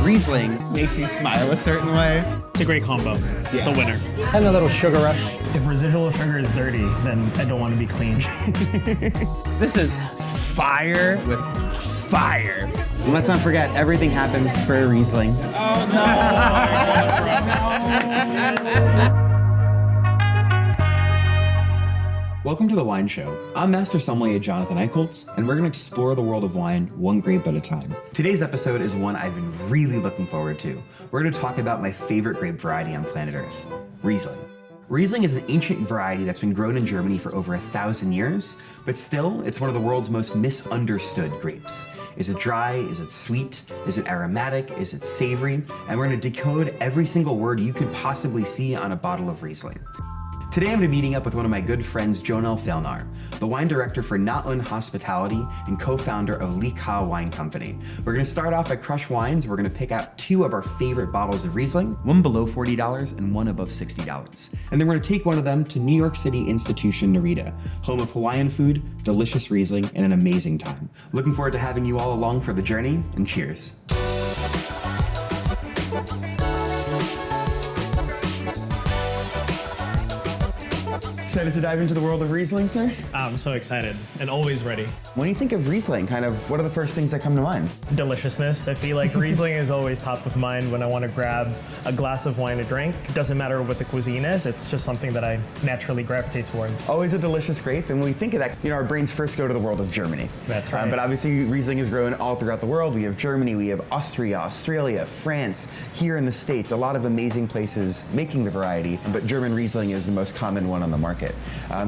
Riesling makes you smile a certain way. It's a great combo. Yeah. It's a winner. And a little sugar rush. If residual sugar is dirty, then I don't want to be clean. This is fire with fire. And let's not forget, everything happens for a Riesling. Oh no! Welcome to The Wine Show. I'm Master Sommelier Jonathan Eichholz, and we're going to explore the world of wine one grape at a time. Today's episode is one I've been really looking forward to. We're going to talk about my favorite grape variety on planet Earth, Riesling. Riesling is an ancient variety that's been grown in Germany for over 1,000 years, but still, it's one of the world's most misunderstood grapes. Is it dry? Is it sweet? Is it aromatic? Is it savory? And we're going to decode every single word you could possibly see on a bottle of Riesling. Today I'm going to be meeting up with one of my good friends, Jhonel Faelnar, the wine director for NYC Hospitality and co-founder of Likha Wine Company. We're going to start off at Crush Wines. We're going to pick out two of our favorite bottles of Riesling, one below $40 and one above $60. And then we're going to take one of them to New York City Institution Noreetuh, home of Hawaiian food, delicious Riesling, and an amazing time. Looking forward to having you all along for the journey, and cheers. Excited to dive into the world of Riesling, sir? I'm so excited and always ready. When you think of Riesling, what are the first things that come to mind? Deliciousness. I feel like Riesling is always top of mind when I want to grab a glass of wine to drink. It doesn't matter what the cuisine is, it's just something that I naturally gravitate towards. Always a delicious grape, and when we think of that, our brains first go to the world of Germany. That's right. But obviously Riesling is grown all throughout the world. We have Germany, we have Austria, Australia, France, here in the States, a lot of amazing places making the variety, but German Riesling is the most common one on the market.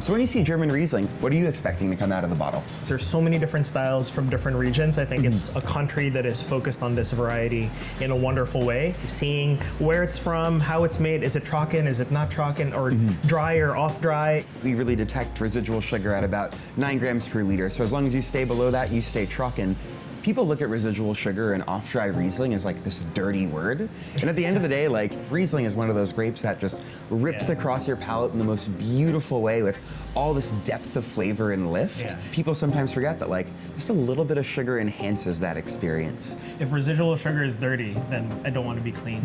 So when you see German Riesling, what are you expecting to come out of the bottle? There's so many different styles from different regions. I think it's a country that is focused on this variety in a wonderful way. Seeing where it's from, how it's made, is it trocken, is it not trocken, or dry or off dry? We really detect residual sugar at about 9 grams per liter. So as long as you stay below that, you stay trocken. People look at residual sugar and off-dry Riesling as like this dirty word. And at the end of the day, Riesling is one of those grapes that just rips across your palate in the most beautiful way with all this depth of flavor and lift. Yeah. People sometimes forget that just a little bit of sugar enhances that experience. If residual sugar is dirty, then I don't want to be clean.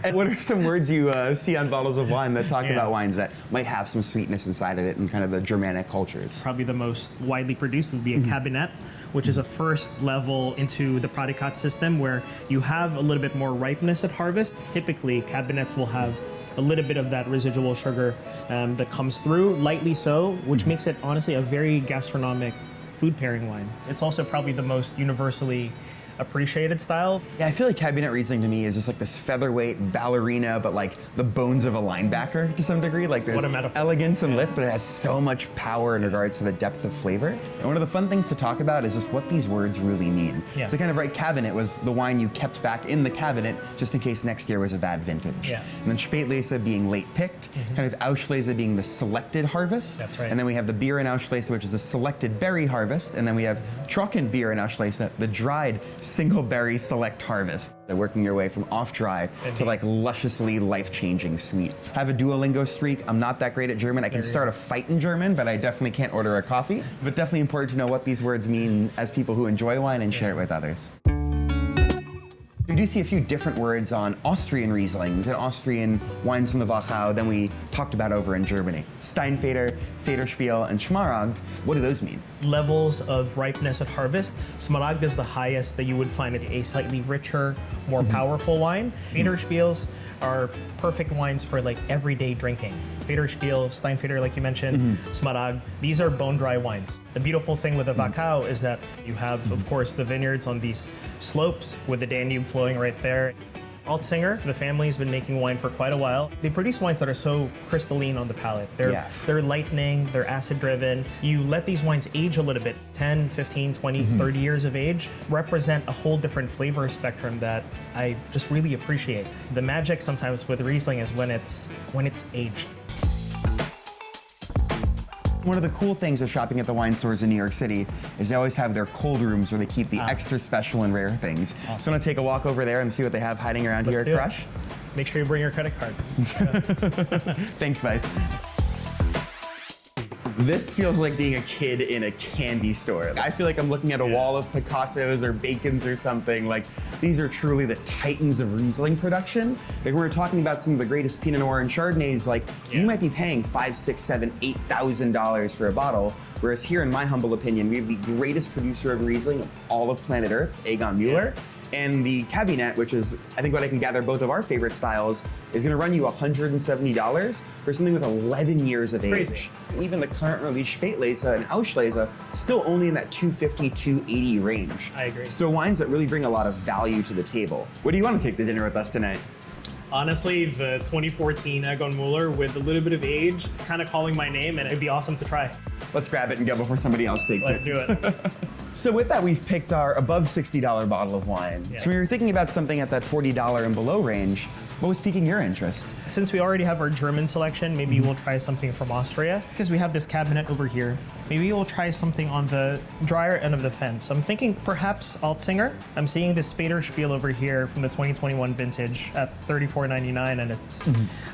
And what are some words you see on bottles of wine that talk about wines that might have some sweetness inside of it and kind of the Germanic cultures? Probably the most widely produced would be a cabinet, which is a first level into the Predikat system where you have a little bit more ripeness at harvest. Typically, cabinets will have a little bit of that residual sugar that comes through, lightly so, which makes it honestly a very gastronomic food pairing wine. It's also probably the most universally appreciated style. Yeah, I feel like Cabinet Riesling to me is just like this featherweight ballerina, but the bones of a linebacker to some degree. There's elegance and lift, but it has so much power in regards to the depth of flavor. And one of the fun things to talk about is just what these words really mean. Yeah. So cabinet was the wine you kept back in the cabinet just in case next year was a bad vintage. Yeah. And then Spätlese being late picked, Auslese being the selected harvest. That's right. And then we have the Bier in Auslese, which is a selected berry harvest. And then we have Trocken Bier in Auslese, the dried single berry select harvest. They're working your way from off-dry to lusciously life-changing sweet. I have a Duolingo streak. I'm not that great at German. I can start a fight in German, but I definitely can't order a coffee. But definitely important to know what these words mean as people who enjoy wine and share it with others. We do see a few different words on Austrian Rieslings and Austrian wines from the Wachau than we talked about over in Germany. Steinfeder, Federspiel, and Schmaragd. What do those mean? Levels of ripeness at harvest. Smaragd is the highest that you would find. It's a slightly richer, more powerful wine. Federspiels are perfect wines for everyday drinking. Federspiel, Steinfeder, like you mentioned, Smaragd. These are bone-dry wines. The beautiful thing with the Wachau is that you have, of course, the vineyards on these slopes with the Danube flowing right there. Altsinger, the family has been making wine for quite a while. They produce wines that are so crystalline on the palate. They're lightning, they're acid-driven. You let these wines age a little bit, 10, 15, 20, 30 years of age, represent a whole different flavor spectrum that I just really appreciate. The magic sometimes with Riesling is when it's aged. One of the cool things of shopping at the wine stores in New York City is they always have their cold rooms where they keep the extra special and rare things. Awesome. So I'm gonna take a walk over there and see what they have hiding around here at Crush. Make sure you bring your credit card. Thanks, Vice. This feels like being a kid in a candy store. I feel like I'm looking at a wall of Picassos or Bacons or something. Like, these are truly the titans of Riesling production. Like, we're talking about some of the greatest Pinot Noir and Chardonnays. Like, you might be paying $5,000, $6,000, $7,000, $8,000 for a bottle. Whereas here, in my humble opinion, we have the greatest producer of Riesling of all of planet Earth, Egon Mueller. And the Cabinet, which is, I think what I can gather, both of our favorite styles, is gonna run you $170 for something with 11 years of age. Crazy. Even the current release Spätlese and Auslese still only in that $250, $280 range. I agree. So wines that really bring a lot of value to the table. What do you want to take to dinner with us tonight? Honestly, the 2014 Egon Mueller with a little bit of age, it's kind of calling my name, and it'd be awesome to try. Let's grab it and go before somebody else takes Let's it. do it. So with that, we've picked our above $60 bottle of wine. Yeah. So we were thinking about something at that $40 and below range. What was piquing your interest? Since we already have our German selection, maybe we'll try something from Austria. Because we have this cabinet over here, maybe we'll try something on the drier end of the fence. I'm thinking perhaps Altsinger. I'm seeing this Federspiel over here from the 2021 vintage at $34.99, and it's, I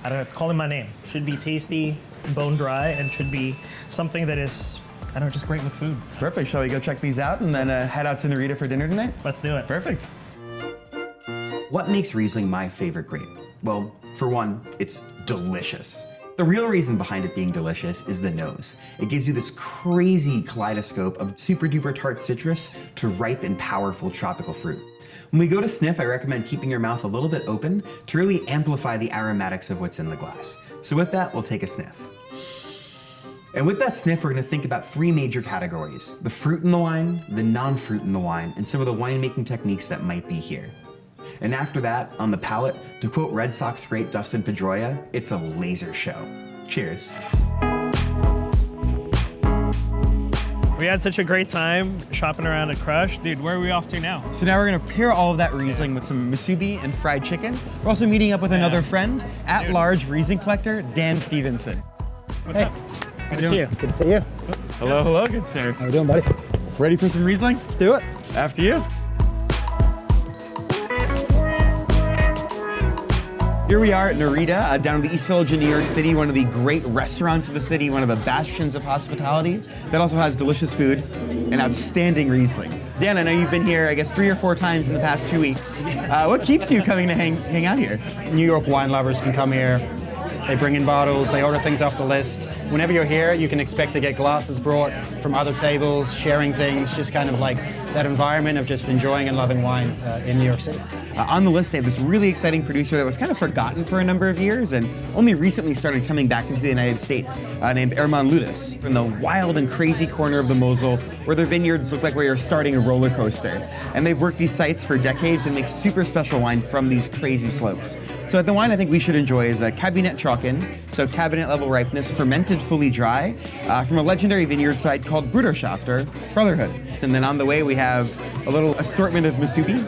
don't know, it's calling my name. Should be tasty, bone dry, and should be something that is, I don't know, just great with food. Perfect. Shall we go check these out and then head out to Noreetuh for dinner tonight? Let's do it. Perfect. What makes Riesling my favorite grape? Well, for one, it's delicious. The real reason behind it being delicious is the nose. It gives you this crazy kaleidoscope of super duper tart citrus to ripe and powerful tropical fruit. When we go to sniff, I recommend keeping your mouth a little bit open to really amplify the aromatics of what's in the glass. So with that, we'll take a sniff. And with that sniff, we're gonna think about three major categories: the fruit in the wine, the non-fruit in the wine, and some of the winemaking techniques that might be here. And after that, on the palate, to quote Red Sox great Dustin Pedroia, it's a laser show. Cheers. We had such a great time shopping around at Crush. Dude, where are we off to now? So now we're gonna pair all of that Riesling with some Musubi and fried chicken. We're also meeting up with another friend, at-large Riesling collector, Dan Stevenson. What's up? Good to see you. Good to see you. Hello, hello, good sir. How you doing, buddy? Ready for some Riesling? Let's do it. After you. Here we are at Noreetuh, down in the East Village in New York City, one of the great restaurants of the city, one of the bastions of hospitality, that also has delicious food and outstanding Riesling. Dan, I know you've been here, I guess, 3 or 4 times in the past 2 weeks. What keeps you coming to hang out here? New York wine lovers can come here. They bring in bottles, they order things off the list. Whenever you're here, you can expect to get glasses brought from other tables, sharing things, just kind of like that environment of just enjoying and loving wine in New York City. On the list, they have this really exciting producer that was kind of forgotten for a number of years and only recently started coming back into the United States, named Erman Ludes, in the wild and crazy corner of the Mosel, where their vineyards look like where you're starting a roller coaster. And they've worked these sites for decades and make super special wine from these crazy slopes. So the wine I think we should enjoy is a Cabinet Trocken, so cabinet level ripeness, fermented fully dry, from a legendary vineyard site called Bruderschaft, or Brotherhood. And then on the way we have a little assortment of Musubi,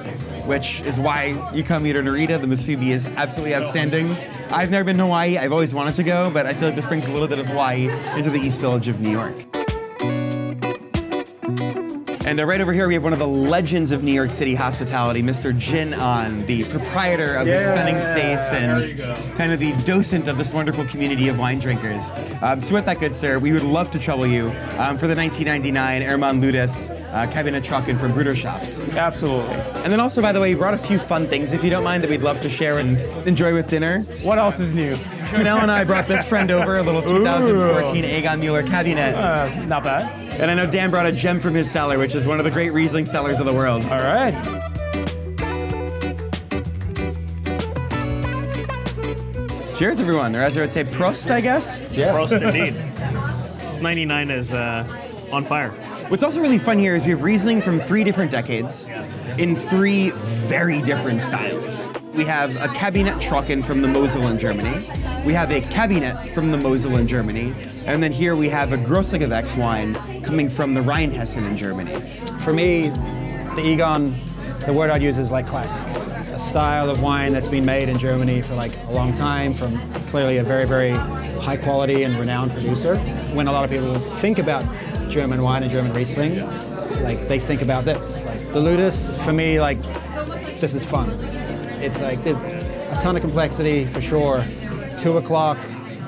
which is why you come here to Noreetuh. The Musubi is absolutely outstanding. I've never been to Hawaii, I've always wanted to go, but I feel like this brings a little bit of Hawaii into the East Village of New York. And right over here, we have one of the legends of New York City hospitality, Mr. Jin An, the proprietor of this stunning space and kind of the docent of this wonderful community of wine drinkers. So with that, good sir, we would love to trouble you for the 1999 Erman Ludes Cabinet Trocken from Bruderschaft. Absolutely. And then also, by the way, we brought a few fun things, if you don't mind, that we'd love to share and enjoy with dinner. What else is new? Manel and I brought this friend over, a little 2014 Egon Mueller Cabinet. Not bad. And I know Dan brought a gem from his cellar, which is one of the great Riesling cellars of the world. All right. Cheers, everyone. Or as I would say, Prost, I guess. Yeah. Roast indeed. This 99 is on fire. What's also really fun here is we have Riesling from 3 different decades in 3 very different styles. We have a Cabinet Trocken from the Mosel in Germany. We have a Cabinet from the Mosel in Germany. And then here we have a Grosse Gewächs wine coming from the Rheinhessen in Germany. For me, the Egon, the word I'd use is like classic. A style of wine that's been made in Germany for like a long time from clearly a very, very high quality and renowned producer. When a lot of people think about German wine and German Riesling, like they think about this. Like the Ludes, for me, like this is fun. It's like there's a ton of complexity for sure. 2 o'clock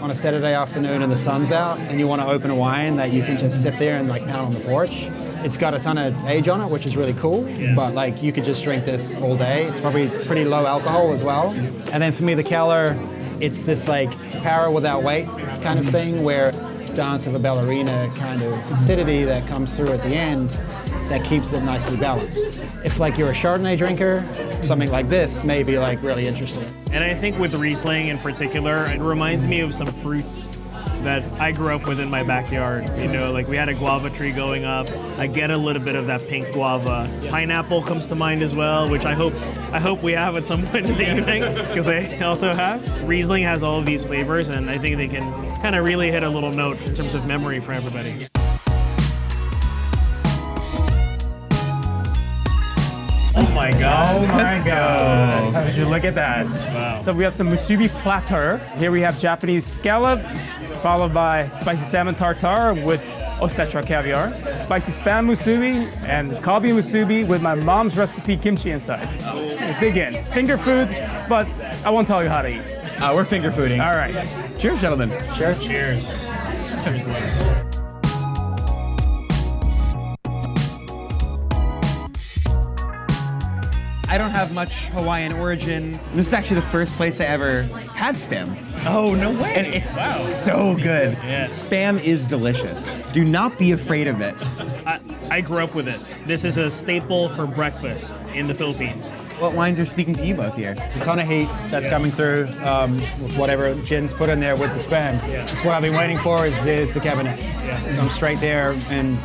on a Saturday afternoon and the sun's out and you want to open a wine that you can just sit there and like pound on the porch. It's got a ton of age on it, which is really cool, but like you could just drink this all day. It's probably pretty low alcohol as well. And then for me, the Keller, it's this like power without weight kind of thing where dance of a ballerina kind of acidity that comes through at the end that keeps it nicely balanced. If like you're a Chardonnay drinker, something like this may be like really interesting. And I think with Riesling in particular, it reminds me of some fruits that I grew up with in my backyard. You know, like we had a guava tree going up. I get a little bit of that pink guava. Pineapple comes to mind as well, which I hope we have at some point in the evening, because I also have. Riesling has all of these flavors, and I think they can kind of really hit a little note in terms of memory for everybody. Oh my God. Oh my God. Would you look at that? Wow. So we have some Musubi platter. Here we have Japanese scallop, followed by spicy salmon tartare with Osetra caviar, spicy spam musubi, and kalbi musubi with my mom's recipe kimchi inside. Dig in. Finger food, but I won't tell you how to eat. We're finger fooding. All right. Cheers, gentlemen. Cheers. Cheers. I don't have much Hawaiian origin. This is actually the first place I ever had Spam. Oh, no way. And it's so good. Yeah. Spam is delicious. Do not be afraid of it. I grew up with it. This is a staple for breakfast in the Philippines. What wines are speaking to you both here? A ton of heat that's coming through with whatever gin's put in there with the Spam. It's what I've been waiting for is the Cabernet. It comes straight there, and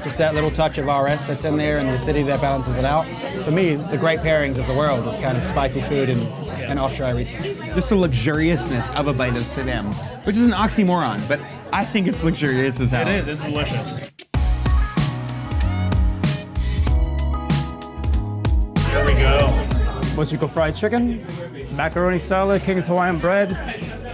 just that little touch of RS that's in there and the acidity that balances it out. For me, the great pairings of the world is kind of spicy food and off-dry Riesling. Just the luxuriousness of a bite of Spam, which is an oxymoron, but I think it's luxurious as hell. It is. It's delicious. There we go. Mochiko fried chicken, macaroni salad, King's Hawaiian bread,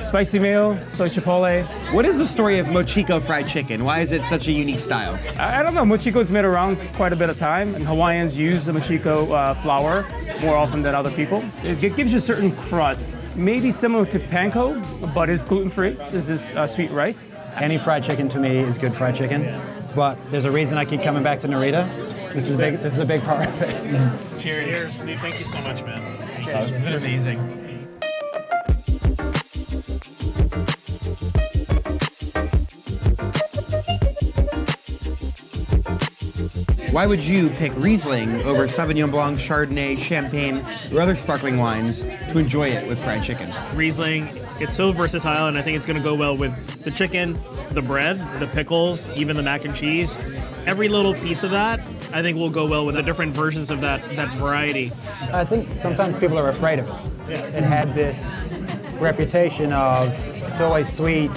spicy meal, soy chipotle. What is the story of Mochiko fried chicken? Why is it such a unique style? I don't know, Mochiko's been around quite a bit of time, and Hawaiians use the Mochiko flour more often than other people. It gives you a certain crust, maybe similar to panko, but it's gluten-free. This is sweet rice. Any fried chicken to me is good fried chicken, but there's a reason I keep coming back to Noreetuh. This is a big part of it. Cheers. Steve, thank you so much, man. This has been amazing. Why would you pick Riesling over Sauvignon Blanc, Chardonnay, Champagne, or other sparkling wines to enjoy it with fried chicken? Riesling, it's so versatile, and I think it's going to go well with the chicken, the bread, the pickles, even the mac and cheese. Every little piece of that, I think, will go well with the different versions of that variety. I think sometimes people are afraid of it. It had this reputation of it's always sweet,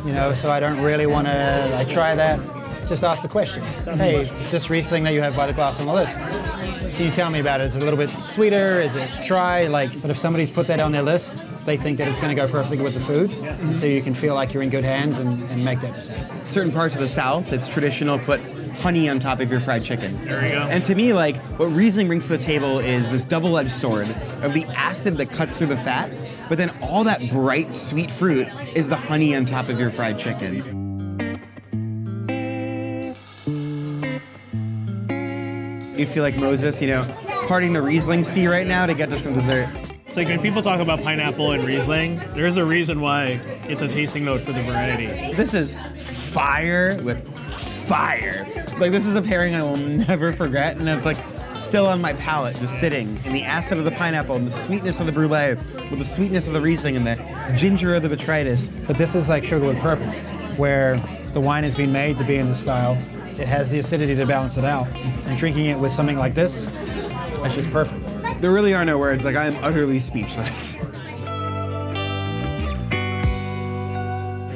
you know, so I don't really want to try that. Just ask the question. Hey, this Riesling that you have by the glass on the list, can you tell me about it? Is it a little bit sweeter? Is it dry? But if somebody's put that on their list, they think that it's going to go perfectly with the food. And so you can feel like you're in good hands and make that decision. Certain parts of the South, it's traditional to put honey on top of your fried chicken. There you go. And to me, what Riesling brings to the table is this double-edged sword of the acid that cuts through the fat, but then all that bright, sweet fruit is the honey on top of your fried chicken. You feel like Moses, parting the Riesling Sea right now to get to some dessert. It's like when people talk about pineapple and Riesling, there's a reason why it's a tasting note for the variety. This is fire with fire. This is a pairing I will never forget, and it's still on my palate, just sitting in the acid of the pineapple and the sweetness of the brulee with the sweetness of the Riesling and the ginger of the botrytis. But this is like sugar with purpose, where the wine has been made to be in this style. It has the acidity to balance it out. And drinking it with something like this, that's just perfect. There really are no words. I am utterly speechless.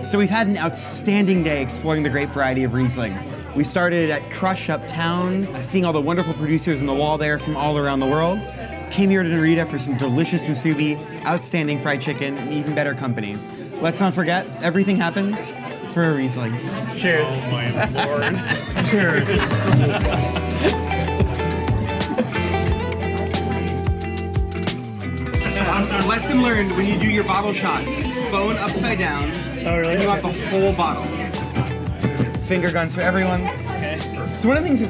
So we've had an outstanding day exploring the great variety of Riesling. We started at Crush Uptown, seeing all the wonderful producers on the wall there from all around the world. Came here to Noreetuh for some delicious musubi, outstanding fried chicken, and even better company. Let's not forget, everything happens for a Riesling. Cheers. Oh my Lord. Cheers. Lesson learned when you do your bottle shots. phone upside down. Oh, really? And you want the whole bottle. Finger guns for everyone. Okay. So one of the things